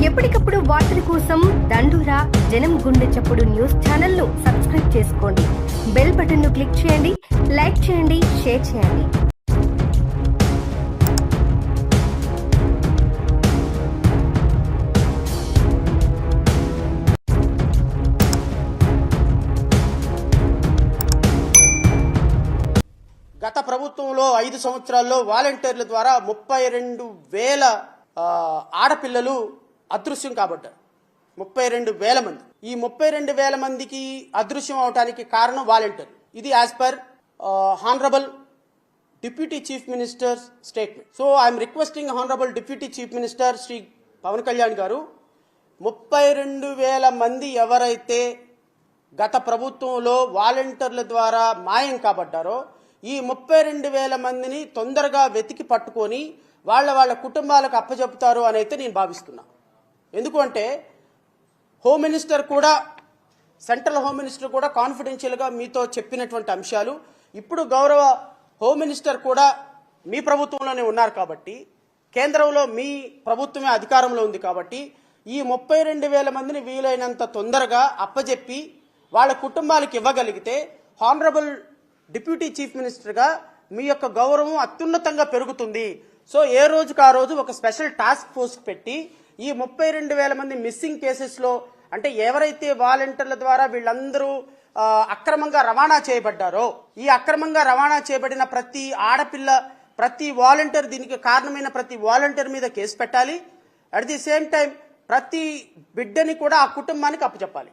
ఎప్పటికప్పుడు వార్తల కోసం దండూరా జనం గుండె చప్పుడు న్యూస్ ఛానల్ ను సబ్స్క్రైబ్ చేసుకోండి. బెల్ బటన్ ను క్లిక్ చేయండి, లైక్ చేయండి, షేర్ చేయండి. గత ప్రభుత్వంలో 5 సంవత్సరాల్లో వాలంటీర్ల ద్వారా 32,000 ఆడపిల్లలు అదృశ్యం కాబట్టారు. 32,000 మంది. ఈ 32,000 మందికి అదృశ్యం అవడానికి కారణం వాలంటీర్లు. ఇది as per honourable deputy chief minister statement. So I'm requesting honourable deputy chief minister Shri Pawan Kalyan గారు, 32,000 మంది ఎవరైతే గత ప్రభుత్వంలో వాలంటీర్ల ద్వారా మాయం కాబడ్డారో ఈ 32,000 మందిని తొందరగా వెతికి పట్టుకొని వాళ్ళ కుటుంబాలకు అప్పచెపుతారు అని అయితే నేను భావిస్తున్నా. ఎందుకంటే హోమ్ మినిస్టర్ కూడా, సెంట్రల్ హోమ్ మినిస్టర్ కూడా కాన్ఫిడెన్షియల్గా మీతో చెప్పినటువంటి అంశాలు ఇప్పుడు గౌరవ హోమ్ మినిస్టర్ కూడా మీ ప్రభుత్వంలోనే ఉన్నారు కాబట్టి, కేంద్రంలో మీ ప్రభుత్వమే అధికారంలో ఉంది కాబట్టి ఈ 32,000 మందిని వీలైనంత తొందరగా అప్పచెప్పి వాళ్ళ కుటుంబాలకు ఇవ్వగలిగితే హానరబుల్ డిప్యూటీ చీఫ్ మినిస్టర్గా మీ యొక్క గౌరవం అత్యున్నతంగా పెరుగుతుంది. సో ఏ రోజుకు ఆ రోజు ఒక స్పెషల్ టాస్క్ ఫోర్స్ పెట్టి ఈ 32,000 మంది మిస్సింగ్ కేసెస్లో, అంటే ఎవరైతే వాలంటీర్ల ద్వారా వీళ్ళందరూ అక్రమంగా రవాణా చేయబడ్డారో ఈ అక్రమంగా రవాణా చేయబడిన ప్రతి ఆడపిల్ల, ప్రతి వాలంటీర్, దీనికి కారణమైన ప్రతి వాలంటీర్ మీద కేసు పెట్టాలి. అట్ ది సేమ్ టైం ప్రతి బిడ్డని కూడా ఆ కుటుంబానికి అప్పచెప్పాలి.